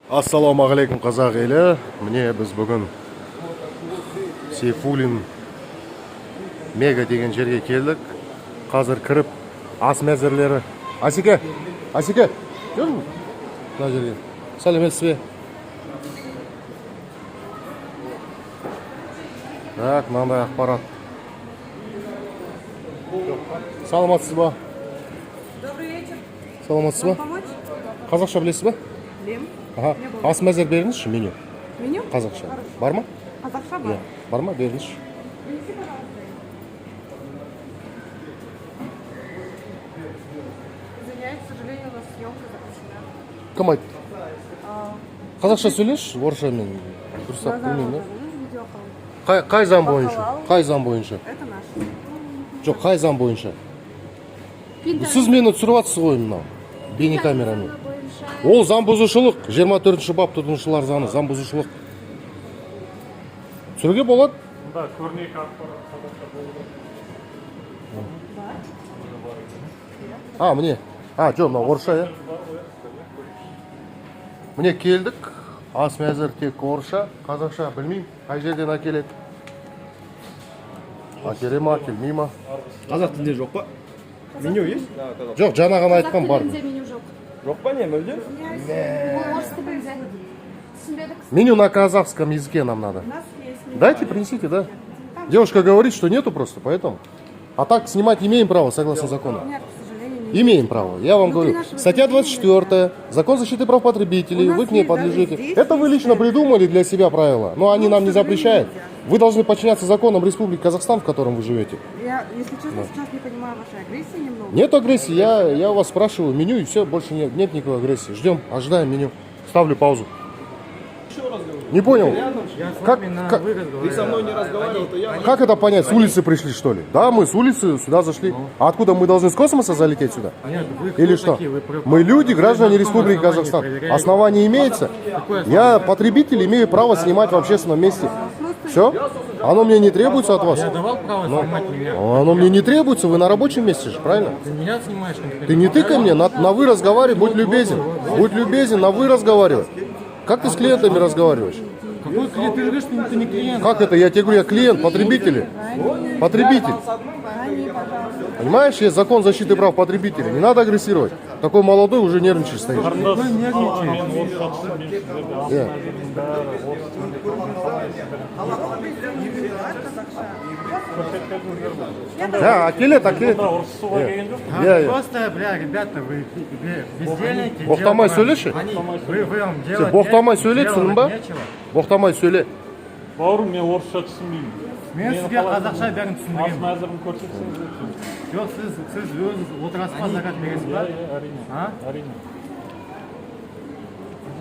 Ассалаумағалейкум қазақ елі. Міне біз бүгін Сейфуллин Мега деген жерге келдік. Қазір кіріп ас мәзірлері. Асеке, көрдің? Мына жерге. Сәлеметсіз бе? Так, мынандай ақпарат. Саламатсыз ба? Добрый вечер. Саламатсыз ба? Помочь? Қазақша білесіз ба? Лем. Ага. Ас мәзір беріңізші, меню. Меню? Қазақша. Бар ма? Казахша бар. Бар ма? Беріңізші. Принеси, пожалуйста. Извиняюсь, к сожалению, у нас съемка запрещена. Кім айтты? Қазақша сөйлешші, орысша мен дұрыстап білмеймін. Қай заң бойынша? Қай заң бойынша? Это наш. Жоқ, қай заң бойынша? Сіз мені түсіріп жатсыз ғой мынау бейнекамерамен. Ол заң бұзушылық, 24-ші бап тұтынушылар заңы, заң бұзушылық. Түсіруге болады? Да, көрнекі ақпарат қазақша болды. Міне. Жоқ, мынау орысша, иә? Міне келдік. Ас мәзір тек орысша, қазақша білмеймін. Қай жерден әкеледі? Әкеле ма, келмей ма? Қазақ тілінде жоқ па? Меню есть? Жоқ, жаңа ғана айтқан бар. меню жоқ. Жоқ па не, мүлде? Орыс тілінде. Түсінбедік. Меню на казахском языке нам надо. У нас есть меню. Дайте, принесите, да. Девушка говорит, что нету просто, поэтому. А так снимать имеем право, согласно закону. Нет, к сожалению, нет. Имеем право, я вам говорю. нашего Статья заведения, 24, Закон защиты прав потребителей, У нас вы к ней есть даже подлежите. здесь Это вы есть лично придумали для себя правила, но они Ну, нам к не сожалению, запрещают. нельзя. Вы должны подчиняться законам Республики Казахстан, в котором вы живете. Я, если честно, сейчас не понимаю вашей агрессии немного. Нет агрессии, я у вас спрашиваю меню и все, больше нет никакой агрессии. Ждем, ожидаем меню. Ставлю паузу. Не понял. Ты со мной не разговаривал, то я... Как это понять? С улицы пришли, что ли? Да, мы с улицы сюда зашли. А откуда мы должны с космоса залететь сюда? Или что? Мы люди, граждане Республики Казахстан. Основание имеется. Я потребитель, имею право снимать в общественном месте. Все? Оно мне не требуется от вас? Я давал право снимать меня. Оно мне не требуется, вы на рабочем месте же, правильно? Ты меня снимаешь конкретно? Ты не тыкай мне, на вы разговаривай, будь любезен. Будь любезен, на вы разговаривай. Как ты с клиентами разговариваешь? Какой клиент? Ты же говоришь, что ты не клиент. Как это? Я тебе говорю, я клиент, потребитель. Потребитель. Понимаешь, есть закон защиты прав потребителей. Не надо агрессировать. Такой молодой уже нервничаешь стоишь. Да, акелет. Просто, бля, ребята, вы бездельники. Боқтамай сөйлеші. Вы вам Сен делать боқтамай сөйле, түсіндің ба? нечего. Боқтамай сөйле. Бауырым, мен орысша түсінбеймін. Мен сізге қазақша бәрін Ас түсіндіремін. мәзірін көрсетсеңіз өтсін. Жоқ, сіз өзіңіз отырасыз ба, закат бересіз ба? Әрине.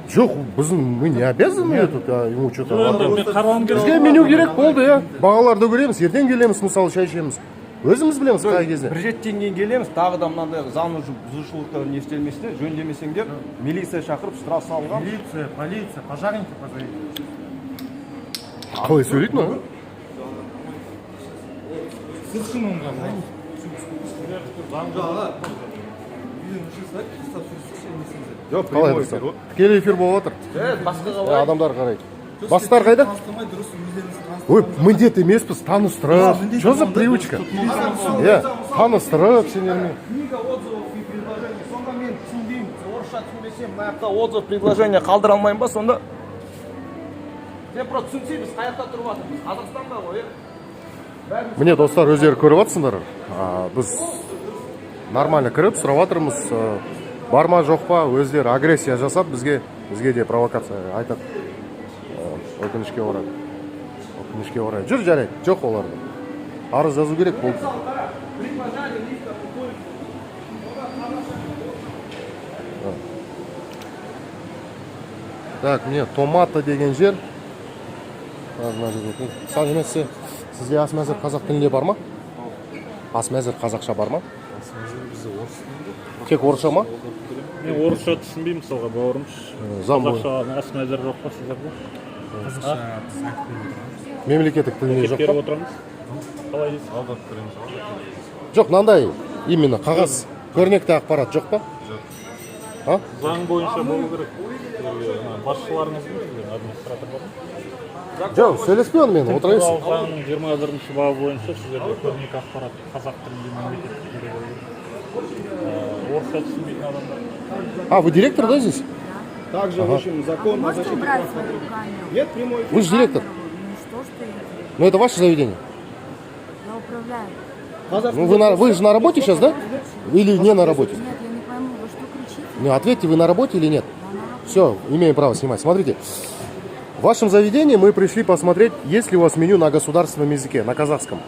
Жоқ, мы не обязаны тут ему что-то. Мен қарауым керек. Бізге меню керек болды, иә. Бағаларды көреміз, ертең келеміз, мысалы шай ішеміз. Өзіміз білеміз қай кезде. Бір жеттен кейін келеміз, тағы да мынандай заң бұзушылықтар не істелмесіне, жөндемесеңдер, милиция шақырып штраф салған. Полиция, пожарники позовите. Қалай сөйлейді ма? Сіз кім онға? Жоқ, Қалай дұрыстап? Тікелей эфир болып жатыр. Адамдар қарайды. Бастар қайда? Ой, міндет емеспіз, таныстырып. Что за привычка? Таныстырып сендермен. Книга отзывов и предложений. Сонда мен түсінбеймін, орысша түсінбесем, мына жақта отзыв, предложение қалдыра алмаймын ба, сонда? Сен просто түсінсей, біз қай жақта тұрып жатырмыз? Қазақстанда ғой, Міне достар, өздері көріп жатсыңдар. Біз нормально кіріп, сұрап жатырмыз. Бар ма, жоқ па, өздері агрессия жасап, бізге де провокация айтады. Өкінішке орай. Жүр, жарайды, жоқ оларды. Арыз жазу керек болды. Так, міне томата деген жер. Сәлеметсіз. Сізде ас мәзір қазақ тілінде бар ма? Ас мәзір қазақша бар ма? Ас мәзір бізде орыс тілінде. Тек орысша ма? Мен орысша түсінбеймін, мысалға, бауырым. Қазақша ас мәзір жоқ па сіздерде? Мемлекеттік тілінде жоқ Беріп па? отырамыз. Қалай дейсіз? Жоқ, мынандай именно қағаз көрнекті ақпарат жоқ па? А? Заң бойынша болу керек. Басшыларыңыз кім сіздердің администратор бар ма? Жоқ, сөйлеспей онымен, отырайынсың. Туралы заңның 21-ші бабы бойынша сіздерде көрнекі ақпарат қазақ тілінде мемлекеттік тілде болу керек. Орысша түсінбейтін адамдар. А, вы директор, да, здесь? Также, в общем, закон о защите прав сотрудников. Нет, прямой эфир. Вы же директор. Ну что ж ты? Ну, это ваше заведение. Я управляю. Ну, вы же на работе сейчас, да? Или не на работе? Нет, я не пойму, вы что кричите? Ну, ответьте, вы на работе или нет? Все, имеем право снимать. Смотрите, в вашем заведении мы пришли посмотреть, есть ли у вас меню на государственном языке, на казахском.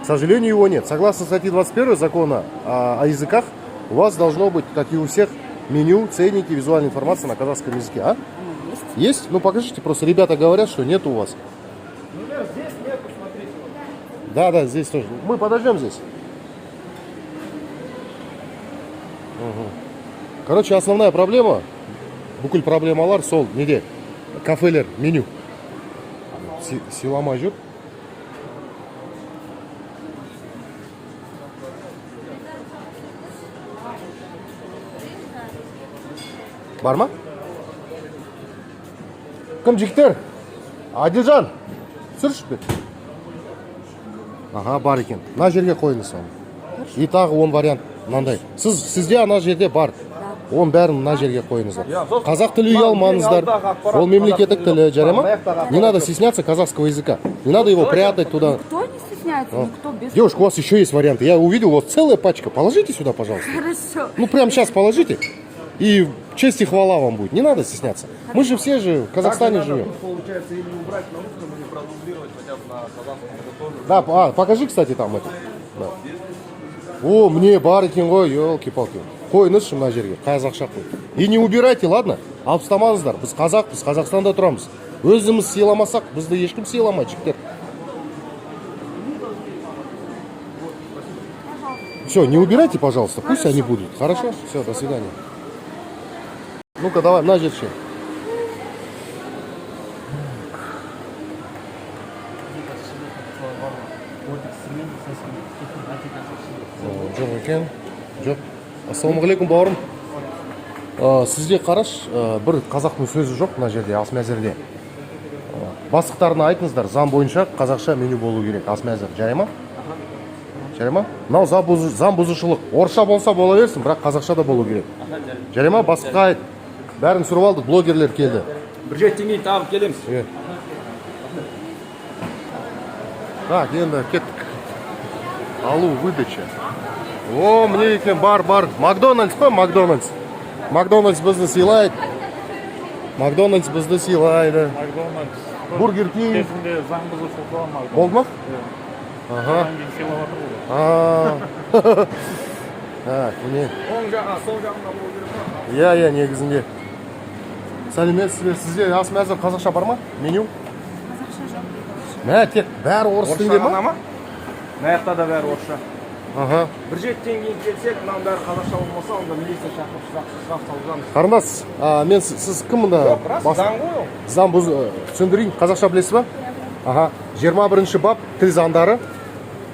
К сожалению, его нет. Согласно статье 21 закона о языках, у вас должно быть, как и у всех, меню, ценники, визуальная информация на казахском языке. А? Есть? Ну, покажите, просто ребята говорят, что нет у вас. Здесь нету, смотрите. Да, здесь тоже. Мы подождем здесь. Короче, основная проблема, бүкіл проблемалар сол неде? Кафелер, меню. Силамай жүр. Бар ма? Кім жігіттер? Адилжан, түсірші бе? Ага, бар екен. Мына жерге қойыңыз соны. И тағы 10 вариант мынандай. Сізде ана жерде бар. Оның бәрін мына жерге қойыңыздар. Қазақ тілі ұялмаңыздар. Ол мемлекеттік тілі, жарай ма? Не надо стесняться казахского языка. Не надо его прятать туда. Никто не стесняется, никто без... Девушка, у вас еще есть варианты. Я увидел, вот целая пачка. Положите сюда, пожалуйста. Хорошо. Ну, прямо сейчас положите. И честь и хвала вам будет. Не надо стесняться. Мы же все же в Казахстане живем. Получается, или убрать на русском, или продублировать хотя бы на казахском. Это тоже. Да, покажи, кстати, там это. Да. О, мне бар екен ғой, елки-палки. Қойыңызшы мына жерге, қазақша қой. И не убирайте, ладно? Алып тастамаңыздар. Біз қазақпыз, Қазақстанда тұрамыз. Өзіміз сыйламасақ, бізді ешкім сыйламайды, жігіттер. Все, не убирайте, пожалуйста, пусть они будут. Хорошо? Все, до свидания. Ну-ка, давай, мына жерше. Жоқ екен. Жоқ. Ассалаумағалейкум, бауырым. Сізде қараш, бір қазақтың сөзі жоқ мына жерде, ас мәзірде. Бастықтарына айтыңыздар, заң бойынша қазақша меню болу керек, ас мәзір. Жарай ма? Жарай ма? Мынау заң бұзушылық. Орысша болса бола берсін, бірақ қазақша да болу керек. Жарай ма? Бастыққа айт. Бәрін сұрып алдық, блогерлер келді. Бір жеттеңей тағып келеміз. Так, енді кеттік. Алу, выдача. О, мне екен бар. Макдональдс қой, Макдональдс. Макдональдс бізді сыйлайды. Макдональдс бізді сыйлайды. Макдональдс. Бургер Кинг. Кезінде заң бұзушылық болған Макдональдс. Болды ма? Ага. Одан кейін сыйлап жатыр ғой. Так, міне. Оң жаға, сол жағында болу керек па? Иә, негізінде. Сәлеметсіз бе? Сізде ас мәзір қазақша бар ма? Меню? Қазақша жоқ. Мә, тек бәрі орыс тілінде Орысша ғана ма? ма? Мына жақта да бәрі орысша. Ага. Бір жеттен кейін келсек, мынаның бәрі қазақша болмаса, онда милиция шақырып сұрақ салғанбыз. Қарындас, мен сіз кім мұнда? Жоқ, рас, заң ғой ол. Заң түсіндірейін, қазақша білесіз ба? Ага. 21 бап тіл заңдары.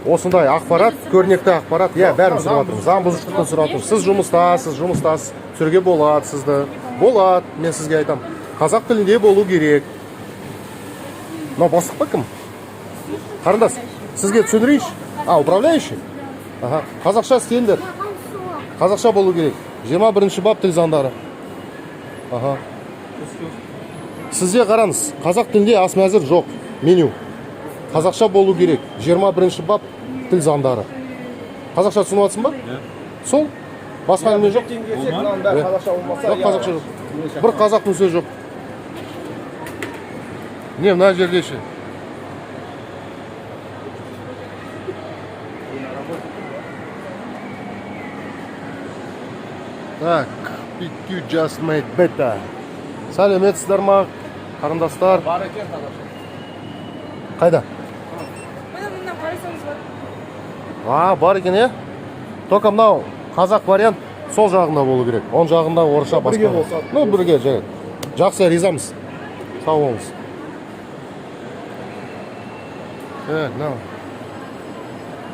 Осындай ақпарат, көрнекті ақпарат. Иә, бәрін сұрап жатырмын. Заң бұзушылықтан сұрап жатырмын. Сіз жұмыстасыз. Түсіруге болады сізді. Болады, мен сізге айтам. Қазақ тілінде болу керек. Мынау бастық па кім? Қарындас, сізге түсіндірейінші? Управляющий? Ага. Қазақша істеңдер. Қазақша болу керек. 21 бап тіл заңдары. Ага. Сізде қараңыз, қазақ тілінде ас мәзір жоқ, меню. Қазақша болу керек. 21 бап тіл заңдары. Қазақша түсініп жатсың ба? Сол? Басқа әңгіме жоқ? Жеттен келсек, мынаның бәрі қазақша болмаса, Жоқ, қазақша жоқ. Бір қазақтың сөзі жоқ. Не, мына жерде ше. Так, PQ just made beta. Сәлеметсіздер ма, қарындастар? бар екен қазақша. Қайда? Бар екен, е? Только мынау қазақ вариант сол жағында болу керек. Он жағында орысша басқа. Бірге болса. Ну, бірге, жарайды. Жақсы, ризамыз. Сау болыңыз. Мынау.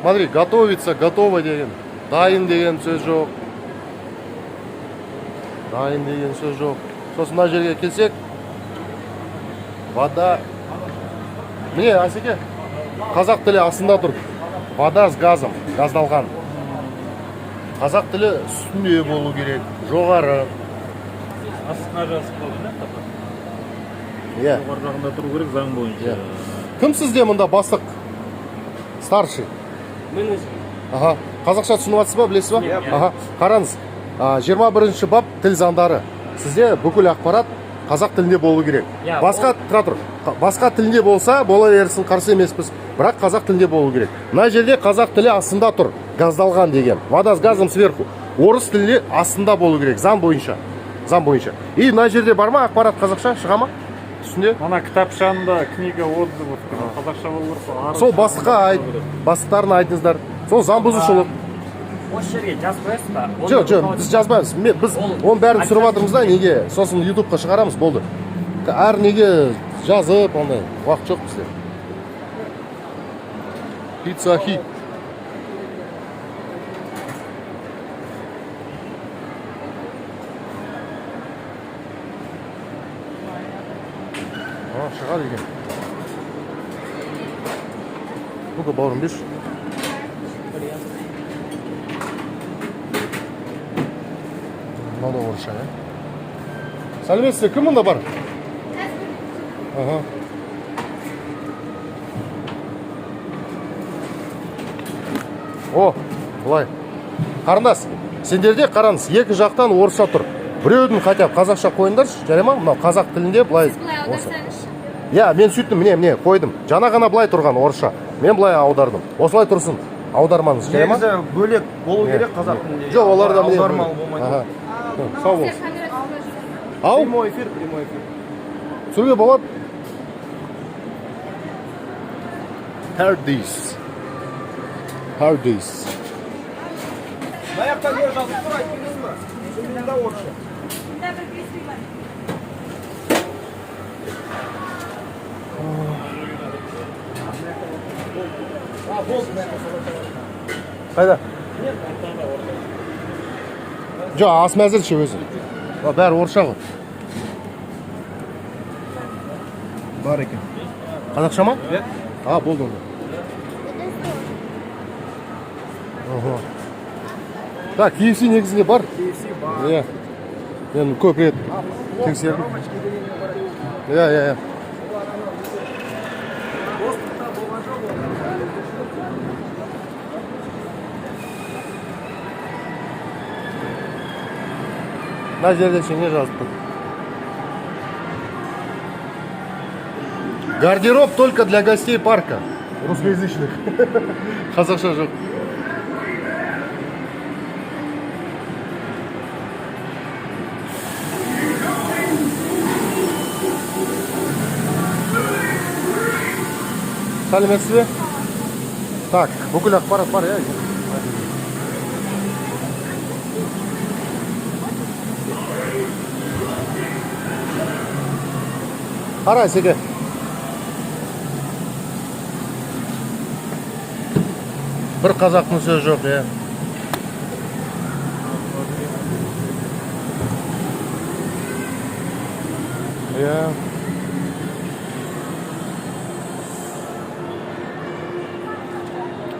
Смотри, готовится, готово деген. Дайын деген сөз жоқ. дайын деген сөз жоқ. Сосын мына жерге келсек, вода. Міне, Асеке, қазақ тілі астында тұр. Вода с газом, газдалған. Қазақ тілі үстінде болу керек, жоғары. Астына жазып қалды да, қапа. Иә. Жоғары жағында тұру керек заң бойынша. Кім сізде мұнда бастық? Старший. Аха. Қазақша түсініп жатсыз ба, білесіз ба? Аха. Қараңыз. 21-ші бап тіл заңдары. Сізде бүкіл ақпарат қазақ тілінде болу керек. Басқа басқа тілінде болса, бола берсін, қарсы емеспіз. Бірақ қазақ тілінде болу керек. Мына жерде қазақ тілі астында тұр, газдалған деген. Вода с газом сверху. Орыс тілінде астында болу керек, заң бойынша. Заң бойынша. И мына жерде бар ма ақпарат қазақша, шыға ма? Түсінде? Ана кітапшанда книга отзывов қазақша болу керек. Сол бастыққа бастықтарына айтыңыздар. Сол заң бұзушылық. Осы жерге жазып қоясыз ба? Жоқ, біз жазбаймыз. Біз оның бәрін түсіріп жатырмыз да, неге? Сосын ютубқа шығарамыз, болды. Әр неге жазып, ондай уақыт жоқ бізде. Пицца хит. Шығады екен. Ну-ка, бауырым, беш. Мынау да орысша, иә? Сәлеметсіз, кім мұнда бар? Ага. О, былай. Қарындас, сендерде қараңыз, екі жақтан орысша тұр. Біреудің хотя қазақша қойыңдаршы, жарай ма? Мынау қазақ тілінде былай. Иә, мен сөйттім, міне, қойдым. Жана ғана былай тұрған орысша. Мен былай аудардым. Осылай тұрсын. Аудармаңыз, жарай ма? Негізі бөлек болу керек қазақ тілінде. Жоқ, оларда міне. Аудармалы болмайды. Сау болсын. Ау? Прямой эфир. Сөйле болады. Hardis. Мына жақта не жазып тұр, айтыңыз ба? Сөйлейді орысша. Қайда? Жоқ, ас мәзірші өзі. Бәрі орысша ғой. Бар екен. Қазақша ма? Болды онда. Так, KFC негізінде бар. KFC бар. Иә. Мен көп рет тексердім. Иә. Достықта болған жоқ ол. Мына жерде не жазып тұр? Гардероб только для гостей парка. Русскоязычных. Қазақша жоқ. Сәлеметсіз бе? Так, бүкіл ақпарат бар, иә? Қара, Секе. Бір қазақтың сөзі жоқ, иә. Иә.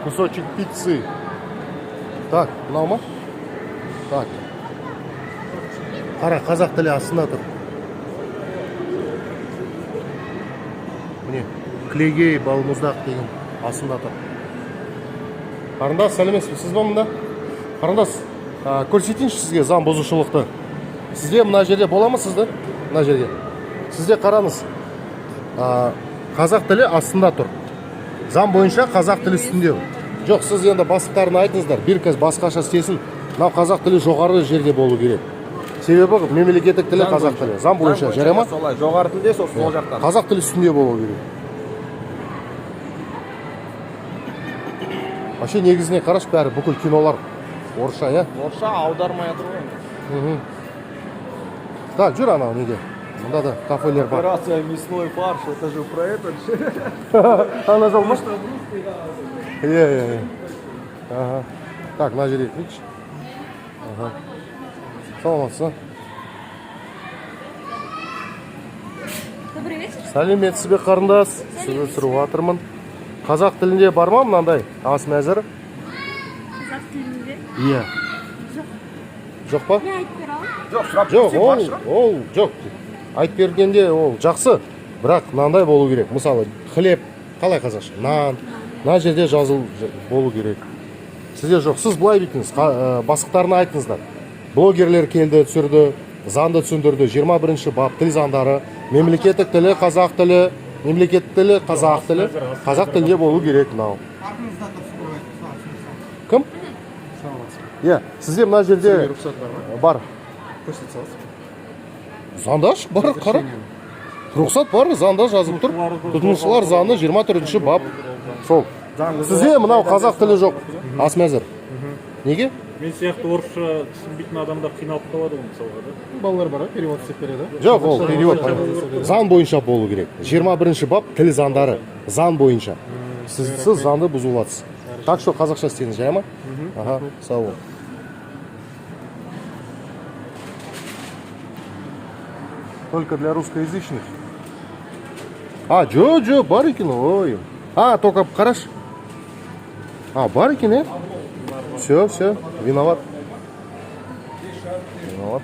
Кусочек пиццы. Так, мынау ма? Так. Қара, қазақ тілі астында тұр. Міне, клегей, балмұздақ деген астында тұр. Қарындас, сәлеметсіз, сіз ба мұнда? Қарындас, көрсетейінші сізге заң бұзушылықты. Сізде мына жерде бола ма сізді? Мына жерде. Сізде қараңыз. Қазақ тілі астында тұр. Заң бойынша қазақ тілі үстінде. Жоқ, сіз енді бастықтарына айтыңыздар, бір кез басқаша істесін. Мынау қазақ тілі жоғары жерде болу керек. Себебі мемлекеттік тілі қазақ тілі. Заң бойынша, жарай ма? Солай, жоғары тілде сол жақтан. Қазақ тілі үстінде болу керек. Вообще негізіне қараш, бәрі бүкіл кинолар орысша, иә? Орысша аудармай жатыр ғой. Так, жүр анау неге? Мұнда да кафелер бар. Операция мясной фарш, это же про это же. Ана жол ма? Иә. Так, мына жерге кетші. Саламатсыз. Добрый вечер. Сәлеметсіз бе қарындас? Сізді сұрып жатырмын. Қазақ тілінде бар ма мынандай ас мәзірі? Қазақ тілінде. Иә. Жоқ па? Не айтып бере аламын? жоқ сұрап Жоқ, көрсек бар шығар. ол жоқ. Айтып бергенде ол жақсы, бірақ мынандай болу керек. Мысалы, хлеб, қалай қазақша? Нан. Мына жерде жазыл болу керек. Сізде жоқ. Сіз былай бүйтіңіз, бастықтарына айтыңыздар. Блогерлер келді, түсірді, заңды түсіндірді. 21-ші бап тіл заңдары, мемлекеттік тілі, қазақ тілі, мемлекеттік тілі, қазақ тілі, қазақ тілінде болу керек мынау. Кім? Иә, сізде мына жерде бар. Заңда бар, қара. Рұқсат бар, заңда жазып тұр. Тұтынушылар заңы 24-ші бап. Сол. Сізде мынау қазақ тілі жоқ. Ас мәзір. Неге? Мен сияқты орысша түсінбейтін адамдар қиналып қалады ғой мысалға да. Балалар бар, перевод істеп береді. Жоқ, ол перевод. Заң бойынша болу керек. 21-ші бап тіл заңдары. Заң бойынша. Сіз заңды бұзулатсыз. Так что қазақша істеңіз, жай ма? Ага, сау бол. Только для русскоязычных. Жо, бар екен, ой. Только қараш. Бар екен, е? Все, виноват. Виноват.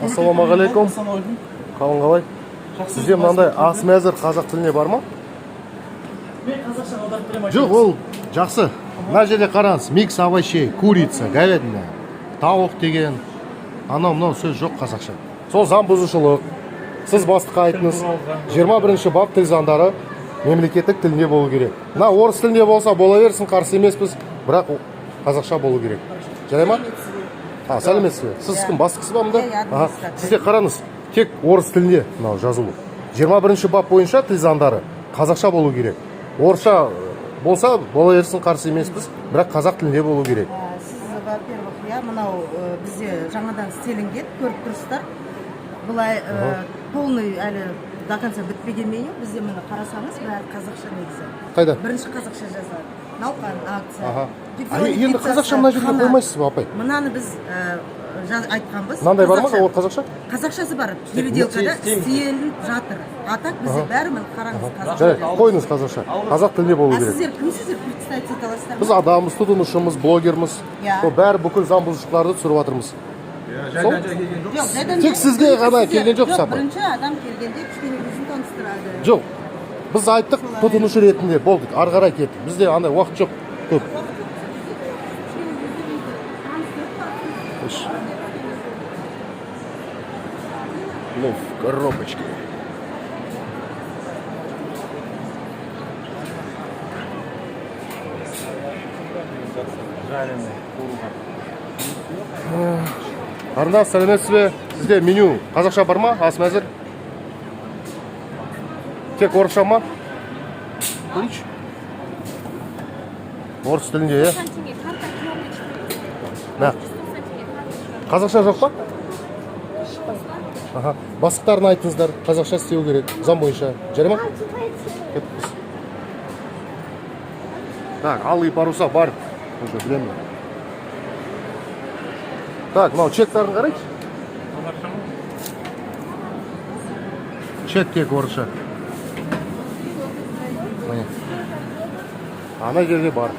Ассалаумағалейкум. Қалың қалай? Сізде мынандай ас мәзір қазақ тіліне бар ма? Жоқ, ол жақсы. Мына жерде қараңыз, микс овощей, курица, говядина, тауық деген, анау сөз жоқ қазақша. Сол заң бұзушылық. Сіз бастыққа айтыңыз. 21-ші бап тіл заңдары мемлекеттік тілінде болу керек. Мына орыс тілінде болса бола берсін, қарсы емеспіз, бірақ қазақша болу керек. Жарай ма? Сәлеметсіз бе? Сіз кім, бастықсыз ба мұнда? Сізде қараңыз, тек орыс тілінде мынау жазылу. 21-ші бап бойынша тіл заңдары қазақша болу керек. Орысша болса бола берсін, қарсы емеспіз, бірақ қазақ тілінде болу керек. Сіз, во-первых, мынау бізде жаңадан істелінген, көріп тұрсыздар. Бұлай полный әлі до конца бітпеген меню. Бізде мені қарасаңыз, бәрі қазақша негізі. Қайда? Бірінші қазақша жазады. Науқан, акция. Енді қазақша мына жерде қоймайсыз ба, апай? Мынаны біз айтқанбыз. Мынандай бар ма, ол қазақша? Қазақшасы бар. Переделкада істелініп жатыр. Так бізде бәрі міне қараңыз қазақша. Жарайды, қойыңыз қазақша. Қазақ тілінде болу керек. Сіздер кімсіздер, представить ете аласыздар ма? Біз адамыз, тұтынушымыз, блогерміз. Ол бәрі бүкіл заң бұзушылықтарды түсіріп жатырмыз. Тек сізге ғана келген жоқ, сапа. Бірінші адам келгенде кішкене өзін таныстырады. Жоқ, біз айттық тұтынушы ретінде болдық, ары қарай кеттік. Бізде андай уақыт жоқ көп. Плов в коробочке. Қарындас, сәлеметсіз бе? Сізде меню қазақша бар ма? Ас мәзір? Тек орысша ма? Көрейінші. Орыс тілінде, е? Қазақша жоқ па? Бастықтарына айтыңыздар, қазақша істеу керек, заң бойынша. Жарай ма? Кеттіңіз. Так, алый паруса бар. Уже білемін. Так, мынау чектарын қарайшы. Чек тек орысша. Ана жерде бар.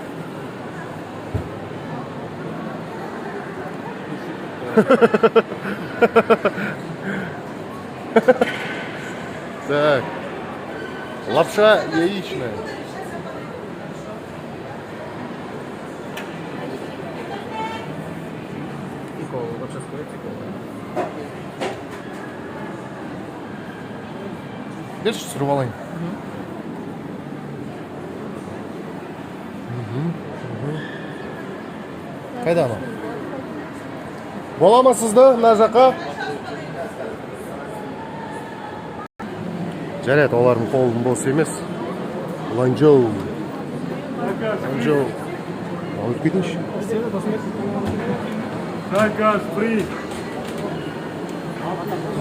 Так. Лапша яичная. Берші түсіріп алайын. Қайда ана? Бола ма сізді мына жаққа? Жарайды, олардың қолын бос емес. Ланчжоу. Алып кетіңші. Заказ, фри.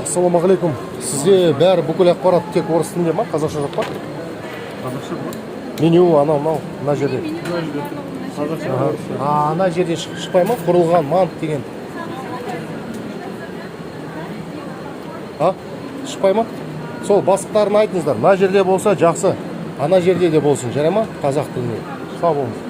Ассалаумағалейкум. Сізде бәрі бүкіл ақпарат тек орыс тілінде ма? Қазақша жоқ па? Қазақша бар. Меню анау мынау мына жерде. Қазақша Ага. бар. Ана жерде шықпай ма? Құрылған мант деген. А? Шықпай ма? Сол бастықтарын айтыңыздар. Мына жерде болса жақсы. Ана жерде де болсын. Жарай ма? Қазақ тілінде. Сау болыңыз.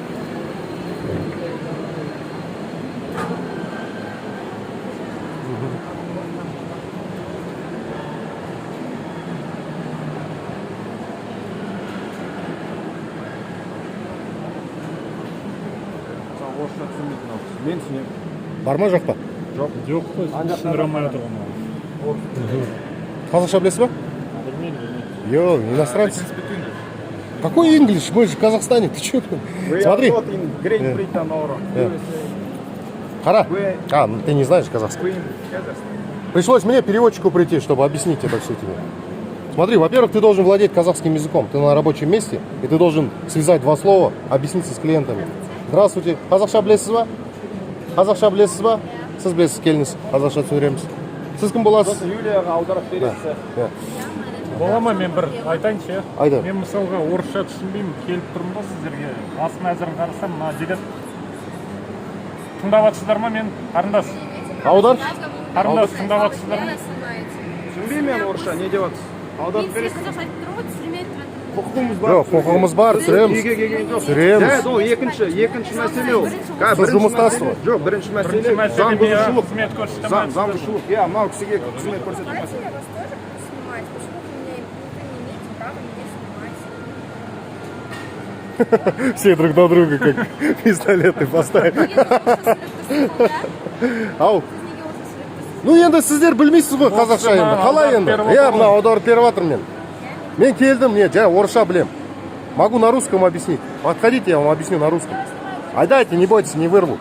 орысша түсінбейді мынау. Мен түсінемін. Бар ма жоқ па? Жоқ қой, түсіндіре алмай отырған ғой. Қазақша білесіз ба? Білмеймін. Йо, иностранец. Какой инглиш? Мы же в Казахстане. Ты что? Смотри. Great Britain or Қара. А, ну ты не знаешь казахский. Пришлось мне переводчику прийти, чтобы объяснить это все тебе. Смотри, во-первых, ты должен владеть казахским языком. Ты на рабочем месте, и ты должен связать два слова, объясниться с клиентами. Здравствуйте. Қазақша білесіз ба? Қазақша білесіз ба? Сіз білесіз, келіңіз. Қазақша түсіндіреміз. Сіз кім боласыз? Юлияға аударып бересіз. Бола ма, мен бір айтайыншы иә? Айда. Мен мысалға орысша түсінбеймін, келіп тұрмын ба сіздерге. Ас мәзірін қарасам, мына жігіт тыңдап жатсыздар ма мен? Қарындас. Аудар? Қарындас, тыңдап жатсыздар ма? Түсінбеймін мен орысша, не деп жатсыз? Аударып бересіз. Құқығымыз бар. Жоқ, құқығымыз бар, түсіреміз. Неге келген жоқ. Түсіреміз. Жарайды, ол екінші мәселе ол. Сіз жұмыстасыз ғой. Жоқ, бірінші мәселе Мәселе заң бұзушылық. қызмет көрсетемін. Заң бұзушылық. Иә, мынау кісіге қызмет көрсетеміз. Давайте я вас тоже буду снимать. Почему вы не имеете права меня снимать? Все друг на друга как пистолеты поставили. Ау. Ну енді сіздер білмейсіз ғой қазақша енді. Қалай енді? Я мына аударып беріп жатырмын мен. Мен келдім, не, жай орысша білем. Могу на русском объяснить. Подходите, я вам объясню на русском. Айдайте, не бойтесь, не вырву.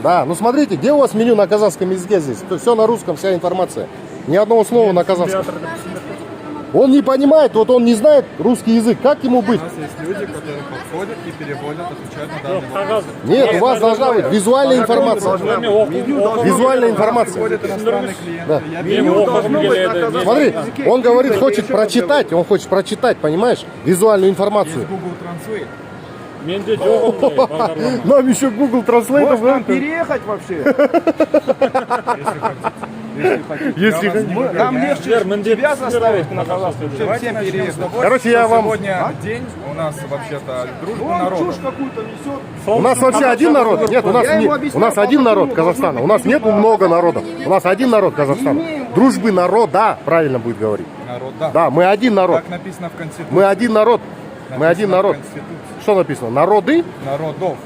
Да, ну смотрите, где у вас меню на казахском языке здесь? Все на русском, вся информация. Ни одного слова на казахском. Он не понимает, вот он не знает русский язык. Как ему быть? У нас есть люди, которые подходят и переводят, отвечают на данный вопрос. Нет, у вас должна быть визуальная информация. Визуальная информация. Приходят иностранные клиенты. Да. Я Меню должно быть на казахском Смотри, языке. он говорит, хочет прочитать, понимаешь, визуальную информацию. Google Translate. Менде жоқ ондай бағдарлама. Нам еще Google Translate. Может нам переехать вообще? Если хотите. Нам легче тебя заставить на казахском, чем Давайте всем начнем с переехать. того, Короче, что я вам- сегодня день у нас вообще-то дружба Он народов. чушь какую-то несет. У нас вообще один народ. Нет, у нас, Я ему не, объяснял, у нас один по народ какому Казахстана. должно У нас быть нету либо много народов. У нас один народ Казахстана. Имеем. Дружбы народа, правильно будет говорить. Народ, да. Да, мы один народ. Как написано в Конституции. Мы один народ. Мы один Написано в народ. Конституции. Что написано? Народы? Народов.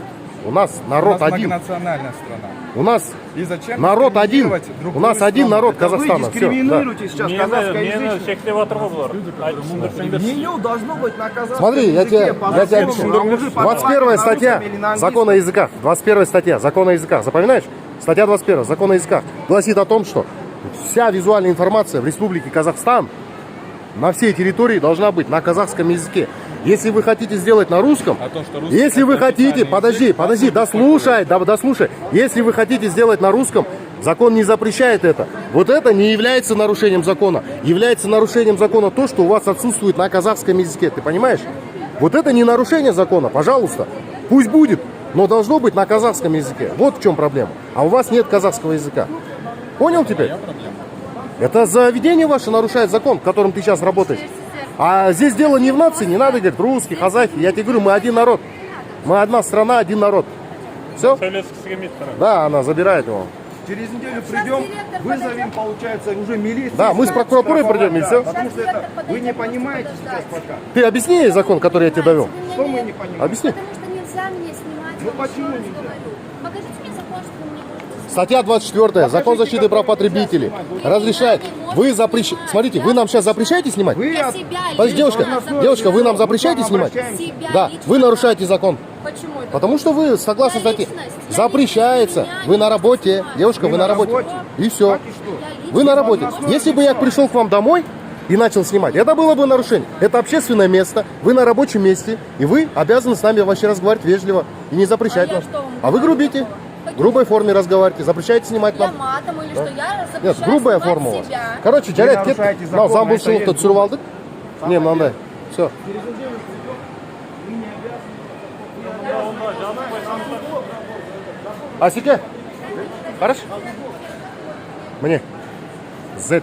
У нас У народ нас один. многонациональная страна. У нас И зачем народ один. дискриминировать У другую нас один страну? народ Это вы Казахстана. Все. дискриминируете сейчас Мені казахскоязычных. шектеп жатыр ғой бұлар. Айтып түсіндірсеңдерші. Меню должно быть на казахском Смотри, я тебе языке, объясню. а уже 21 статья на русском или на закона о английском. языках. 21 статья закона о языках. Запоминаешь? Статья 21 закона о языках гласит о том, что вся визуальная информация в Республике Казахстан на всей территории должна быть на казахском языке. Если вы хотите сделать на русском, А то, что русский если вы это хотите, официальный подожди, язык, дослушай. Если вы хотите сделать на русском, закон не запрещает это. Вот это не является нарушением закона. Является нарушением закона то, что у вас отсутствует на казахском языке. Ты понимаешь? Вот это не нарушение закона, пожалуйста. Пусть будет, но должно быть на казахском языке. Вот в чем проблема. А у вас нет казахского языка. Понял теперь? Это заведение ваше нарушает закон, в котором ты сейчас работаешь. А здесь дело не в нации, не надо говорить русский, казахи. Я тебе говорю, мы один народ. Мы одна страна, один народ. Все? Сөйлескісі келмейді бірақ. Да, она забирает его. Через неделю придем, вызовем, получается, уже милицию. Да, мы с прокуратурой придем, и все. Потому что это вы не понимаете сейчас пока. Ты объясни ей закон, который я тебе довел. Что мы не понимаем? Объясни. Потому что нельзя мне снимать. Ну, я вам почему еще раз нельзя? говорю. Покажите мне закон, что вы мне можете Статья 24, закон защиты прав потребителей. Разрешает. Вы запрещаете. Смотрите, вы нам сейчас запрещаете снимать? Вы Я от- себя Подожди, лично девушка, вы нам запрещаете вам снимать? обращаемся. Себя Да, лично вы нарушаете закон. Почему это? Потому что вы, согласно Я статье, личность, я запрещается. личность, Вы меня на не работе. снимают. Девушка, вы на работе. И все. Так и что? Вы на работе. Если бы я пришел к вам домой и начал снимать, это было бы нарушение. Это общественное место, вы на рабочем месте, и вы обязаны с нами вообще разговаривать вежливо и не запрещать А я нам. что вам А вы грубите. Каким? В грубой форме разговариваете, запрещаете снимать Я нам. матом или что? Я запрещаю Нет, грубая снимать форма у вас. себя. Короче, жарайды кеттік. нарушаете Мынау закон, заңбұзушылықты это түсіріп алдық. Не, мынандай. Все. Асеке, қараш. Міне. Z.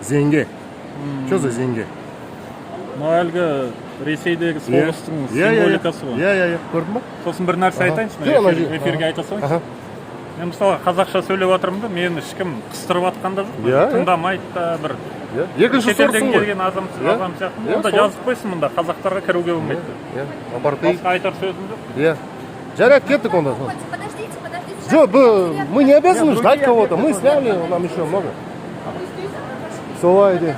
Зеңге. Что за зеңге? мына әлгі ресейдегі соғыстың символикасы ғой. Иә. Көрдің ба? Сосын бір нәрсе айтайыншы, Жоқ, ана эфирге айта салайыншы. Аха. Мен мысалы қазақша сөйлеп жатырмын да, мені ешкім қыстырып жатқан да жоқ. Иә. Тыңдамайды да бір. Екінші Шетелден сұрсың ғой. келген адам сияқты. Иә, Онда сол. жазып қойсын мұнда, қазақтарға кіруге болмайды. Апартейд. Басқа айтар сөзім жоқ. Иә. Жарайды, кеттік онда. Подождите. Жоқ, мы не обязаны ждать кого-то. Мы сняли, нам еще много. Солай де.